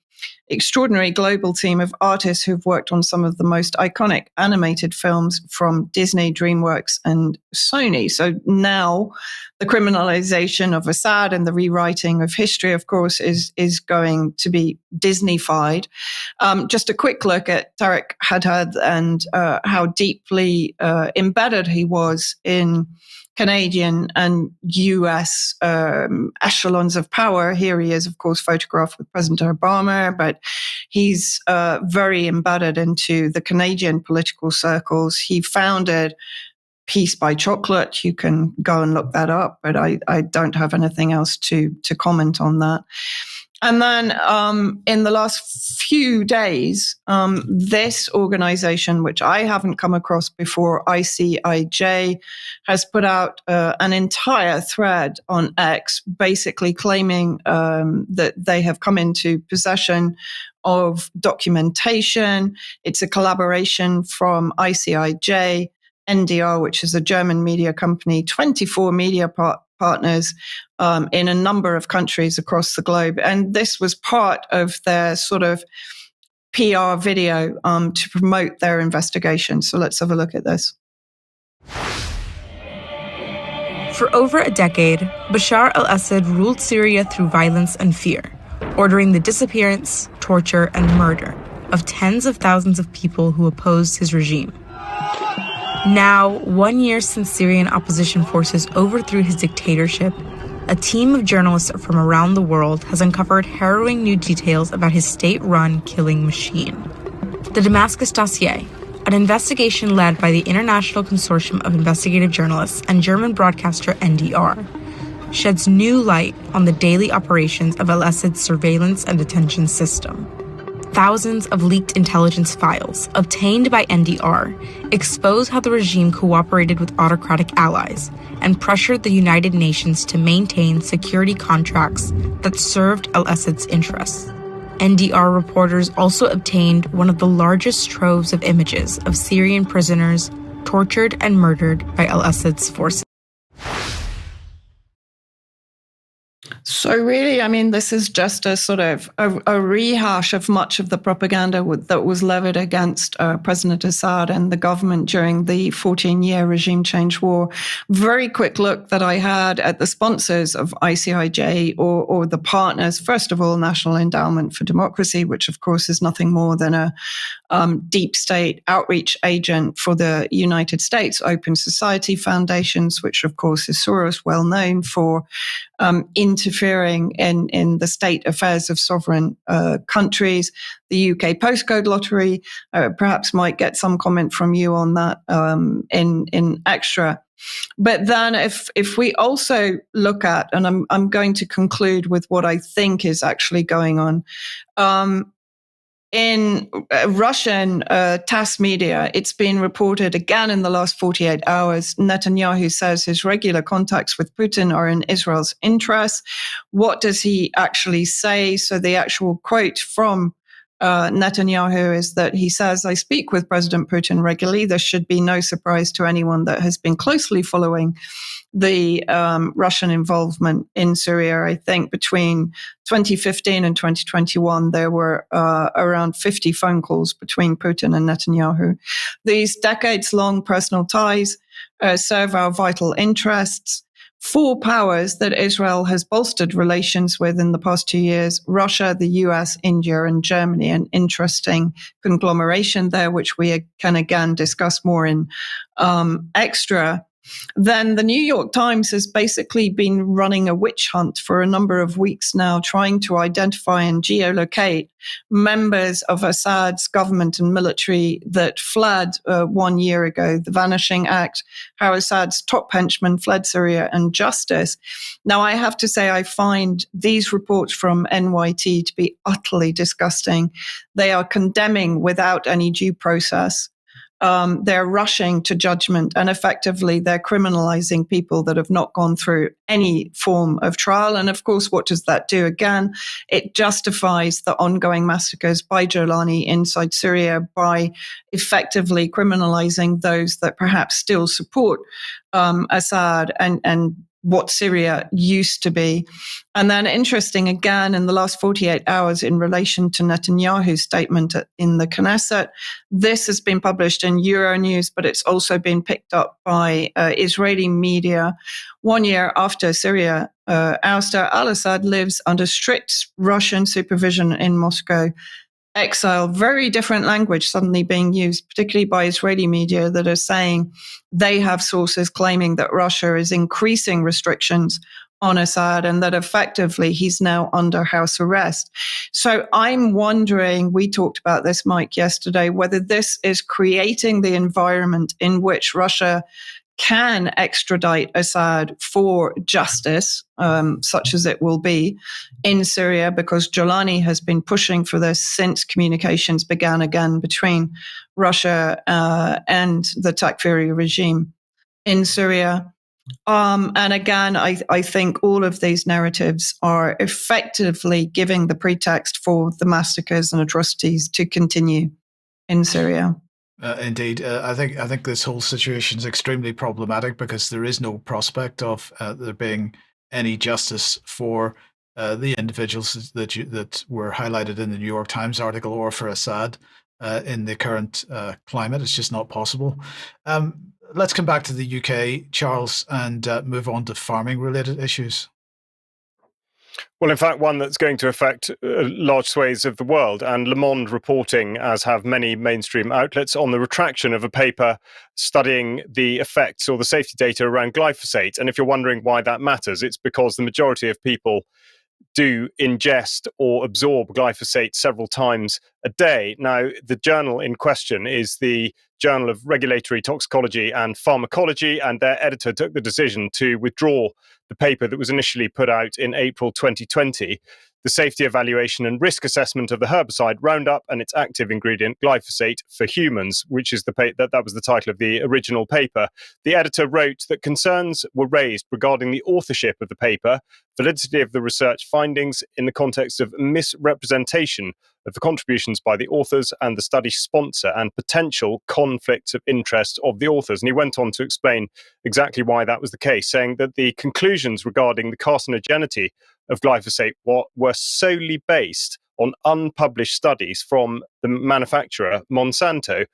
Extraordinary global team of artists who've worked on some of the most iconic animated films from Disney, DreamWorks, and Sony. So now the criminalization of Assad and the rewriting of history, of course, is going to be Disney-fied. Just a quick look at Tarek Haddad and how deeply embedded he was in Canadian and US echelons of power. Here he is, of course, photographed with President Obama, but he's very embedded into the Canadian political circles. He founded Peace by Chocolate. You can go and look that up, but I don't have anything else to comment on that. And then in the last few days, this organization, which I haven't come across before, ICIJ, has put out an entire thread on X, basically claiming that they have come into possession of documentation. It's a collaboration from ICIJ, NDR, which is a German media company, 24 media partners in a number of countries across the globe. And this was part of their sort of PR video to promote their investigation. So let's have a look at this. For over a decade, Bashar al-Assad ruled Syria through violence and fear, ordering the disappearance, torture, and murder of tens of thousands of people who opposed his regime. Now, 1 year since Syrian opposition forces overthrew his dictatorship, a team of journalists from around the world has uncovered harrowing new details about his state-run killing machine. The Damascus Dossier, an investigation led by the International Consortium of Investigative Journalists and German broadcaster NDR, sheds new light on the daily operations of al-Assad's surveillance and detention system. Thousands of leaked intelligence files obtained by NDR expose how the regime cooperated with autocratic allies and pressured the United Nations to maintain security contracts that served al-Assad's interests. NDR reporters also obtained one of the largest troves of images of Syrian prisoners tortured and murdered by al-Assad's forces. So really, I mean, this is just a sort of a rehash of much of the propaganda that was levied against President Assad and the government during the 14-year regime change war. Very quick look that I had at the sponsors of ICIJ or the partners. First of all, National Endowment for Democracy, which of course is nothing more than a deep state outreach agent for the United States. Open Society Foundations, which of course is Soros, well known for interfering in the state affairs of sovereign countries. The UK postcode lottery, perhaps might get some comment from you on that in extra. But then if we also look at, and I'm going to conclude with what I think is actually going on, in Russian TASS media, it's been reported again in the last 48 hours. Netanyahu says his regular contacts with Putin are in Israel's interests. What does he actually say? So the actual quote from Netanyahu is that he says, "I speak with President Putin regularly. This should be no surprise to anyone that has been closely following the Russian involvement in Syria. I think between 2015 and 2021, there were around 50 phone calls between Putin and Netanyahu. These decades-long personal ties serve our vital interests. Four powers that Israel has bolstered relations with in the past 2 years: Russia, the US, India, and Germany. An interesting conglomeration there, which we can again discuss more in extra. Then the New York Times has basically been running a witch hunt for a number of weeks now, trying to identify and geolocate members of Assad's government and military that fled 1 year ago, the Vanishing Act, how Assad's top henchmen fled Syria, and justice. Now, I have to say, I find these reports from NYT to be utterly disgusting. They are condemning without any due process. They're rushing to judgment, and effectively they're criminalizing people that have not gone through any form of trial. And of course, what does that do? Again, it justifies the ongoing massacres by Jolani inside Syria by effectively criminalizing those that perhaps still support Assad and what Syria used to be. And then interesting, again, in the last 48 hours in relation to Netanyahu's statement in the Knesset, this has been published in Euronews, but it's also been picked up by Israeli media. 1 year after Syria ouster, al-Assad lives under strict Russian supervision in Moscow. Exile, very different language suddenly being used, particularly by Israeli media that are saying they have sources claiming that Russia is increasing restrictions on Assad and that effectively he's now under house arrest. So I'm wondering, we talked about this, Mike, yesterday, whether this is creating the environment in which Russia can extradite Assad for justice, such as it will be in Syria, because Jolani has been pushing for this since communications began again between Russia and the Takfiri regime in Syria. And again, I think all of these narratives are effectively giving the pretext for the massacres and atrocities to continue in Syria. Indeed. I think this whole situation is extremely problematic because there is no prospect of there being any justice for the individuals that were highlighted in the New York Times article or for Assad in the current climate. It's just not possible. Let's come back to the UK, Charles, and move on to farming-related issues. Well, in fact, one that's going to affect large swathes of the world, and Le Monde reporting, as have many mainstream outlets, on the retraction of a paper studying the effects or the safety data around glyphosate. And if you're wondering why that matters, it's because the majority of people do ingest or absorb glyphosate several times a day. Now, the journal in question is the Journal of Regulatory Toxicology and Pharmacology, and their editor took the decision to withdraw the paper that was initially put out in April 2020, the safety evaluation and risk assessment of the herbicide Roundup and its active ingredient glyphosate for humans, which is that was the title of the original paper. The editor wrote that concerns were raised regarding the authorship of the paper, validity of the research findings in the context of misrepresentation of the contributions by the authors and the study sponsor, and potential conflicts of interest of the authors. And he went on to explain exactly why that was the case, saying that the conclusions regarding the carcinogenity of glyphosate were solely based on unpublished studies from the manufacturer, Monsanto.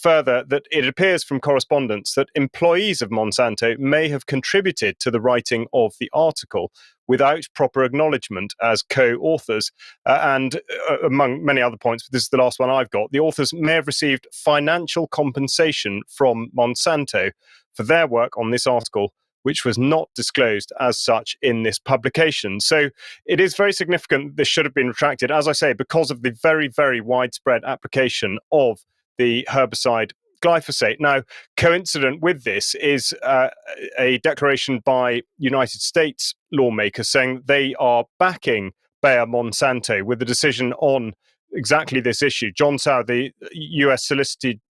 Further, that it appears from correspondence that employees of Monsanto may have contributed to the writing of the article without proper acknowledgement as co-authors. And among many other points, but this is the last one I've got, the authors may have received financial compensation from Monsanto for their work on this article, which was not disclosed as such in this publication. So it is very significant this should have been retracted, as I say, because of the very, very widespread application of the herbicide glyphosate. Now, coincident with this is a declaration by United States lawmakers saying they are backing Bayer Monsanto with a decision on exactly this issue. John Sauer, the US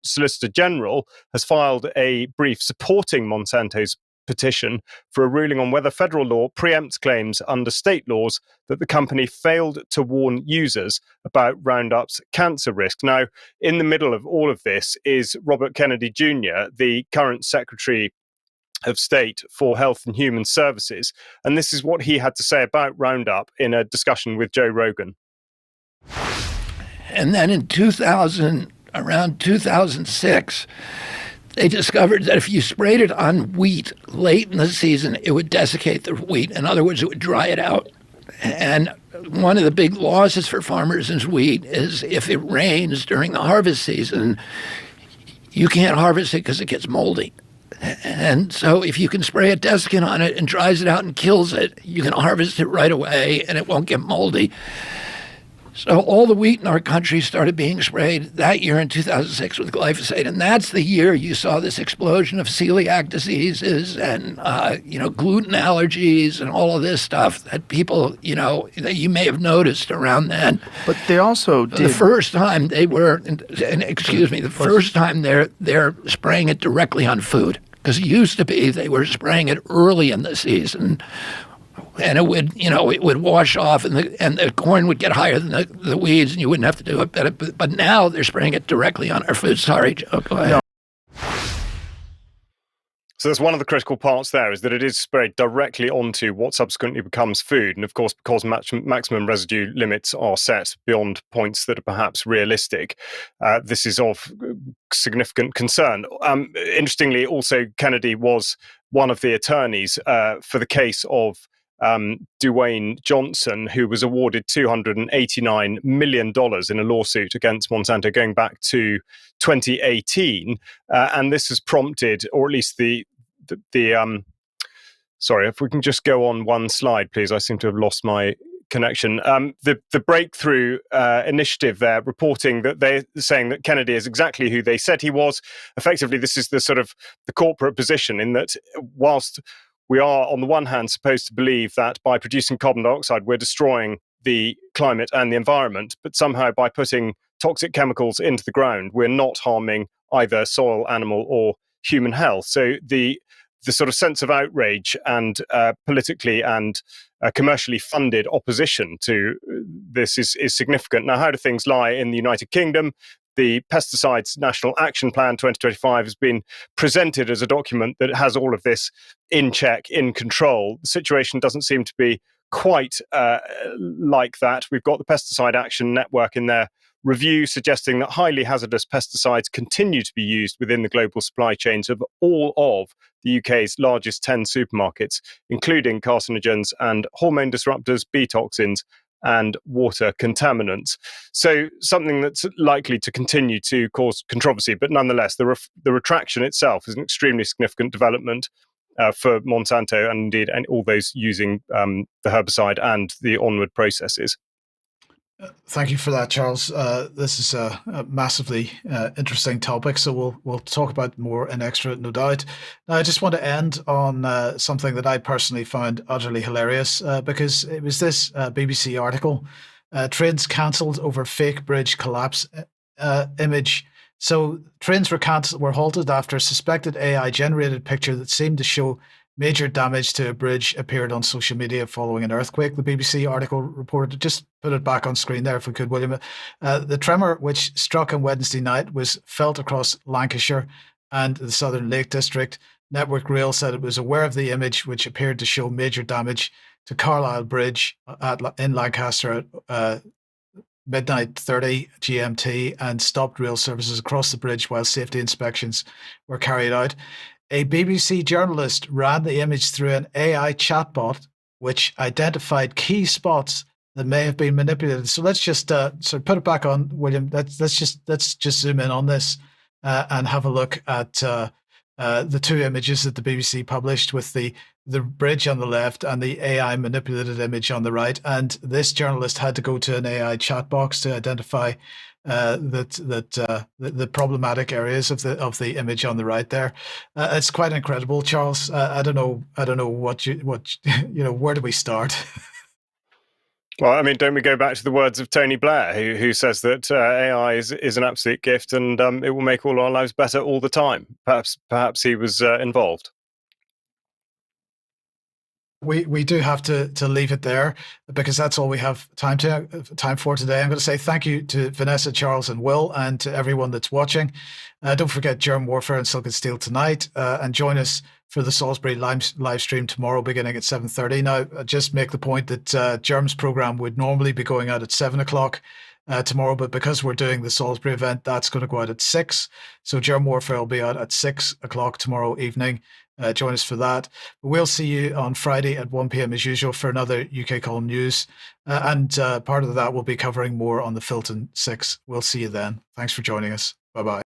Solicitor General, has filed a brief supporting Monsanto's petition for a ruling on whether federal law preempts claims under state laws that the company failed to warn users about Roundup's cancer risk. Now, in the middle of all of this is Robert Kennedy Jr., the current Secretary of State for Health and Human Services, and this is what he had to say about Roundup in a discussion with Joe Rogan. And then in around 2006, they discovered that if you sprayed it on wheat late in the season, it would desiccate the wheat. In other words, it would dry it out. And one of the big losses for farmers in wheat is if it rains during the harvest season, you can't harvest it because it gets moldy. And so if you can spray a desiccant on it and dries it out and kills it, you can harvest it right away and it won't get moldy. So all the wheat in our country started being sprayed that year in 2006 with glyphosate. And that's the year you saw this explosion of celiac diseases and, gluten allergies and all of this stuff that people, that you may have noticed around then. But they also did. The first time they're spraying it directly on food. Because it used to be they were spraying it early in the season. And it would wash off, and the corn would get higher than the weeds, and you wouldn't have to do it. But now they're spraying it directly on our food. Sorry, Joe, go ahead. So that's one of the critical parts there, is that it is sprayed directly onto what subsequently becomes food. And of course, because maximum residue limits are set beyond points that are perhaps realistic, this is of significant concern. Interestingly, also, Kennedy was one of the attorneys for the case of Dwayne Johnson, who was awarded $289 million in a lawsuit against Monsanto going back to 2018. And this has prompted, or at least sorry, if we can just go on one slide, please. I seem to have lost my connection. The Breakthrough initiative there, reporting that they're saying that Kennedy is exactly who they said he was. Effectively, this is the sort of the corporate position, in that whilst we are, on the one hand, supposed to believe that by producing carbon dioxide, we're destroying the climate and the environment, but somehow by putting toxic chemicals into the ground, we're not harming either soil, animal, or human health. So the sort of sense of outrage and politically and commercially funded opposition to this is significant. Now, how do things lie in the United Kingdom? The Pesticides National Action Plan 2025 has been presented as a document that has all of this in check, in control. The situation doesn't seem to be quite like that. We've got the Pesticide Action Network in their review suggesting that highly hazardous pesticides continue to be used within the global supply chains of all of the UK's largest 10 supermarkets, including carcinogens and hormone disruptors, bee toxins, and water contaminants. So something that's likely to continue to cause controversy, but nonetheless, the retraction itself is an extremely significant development for Monsanto and indeed all those using the herbicide and the onward processes. Thank you for that, Charles. This is a massively interesting topic, so we'll talk about more in extra, no doubt. Now, I just want to end on something that I personally found utterly hilarious because it was this BBC article: trains cancelled over fake bridge collapse image. So trains were halted after a suspected AI-generated picture that seemed to show major damage to a bridge appeared on social media following an earthquake. The BBC article reported, just put it back on screen there if we could, William. The tremor, which struck on Wednesday night, was felt across Lancashire and the Southern Lake District. Network Rail said it was aware of the image, which appeared to show major damage to Carlisle Bridge in Lancaster at midnight 30 GMT, and stopped rail services across the bridge while safety inspections were carried out. A BBC journalist ran the image through an AI chatbot, which identified key spots that may have been manipulated. So let's just sort of put it back on, William. Let's just zoom in on this and have a look at the two images that the BBC published, with the bridge on the left and the AI manipulated image on the right. And this journalist had to go to an AI chat box to identify the problematic areas of the image on the right there. It's quite incredible, Charles. I don't know what where do we start? Well, I mean, don't we go back to the words of Tony Blair, who says that AI is an absolute gift and it will make all our lives better all the time. Perhaps he was involved. We do have to leave it there because that's all we have time for today. I'm going to say thank you to Vanessa, Charles, and Will, and to everyone that's watching. Don't forget Germ Warfare and Silk and Steel tonight, and join us for the Salisbury live stream tomorrow beginning at 7:30. Now, I just make the point that Germ's program would normally be going out at 7 o'clock tomorrow, but because we're doing the Salisbury event, that's going to go out at 6. So Germ Warfare will be out at 6 o'clock tomorrow evening. Join us for that. We'll see you on Friday at 1 p.m. as usual for another UK Column News. And part of that will be covering more on the Filton 6. We'll see you then. Thanks for joining us. Bye-bye.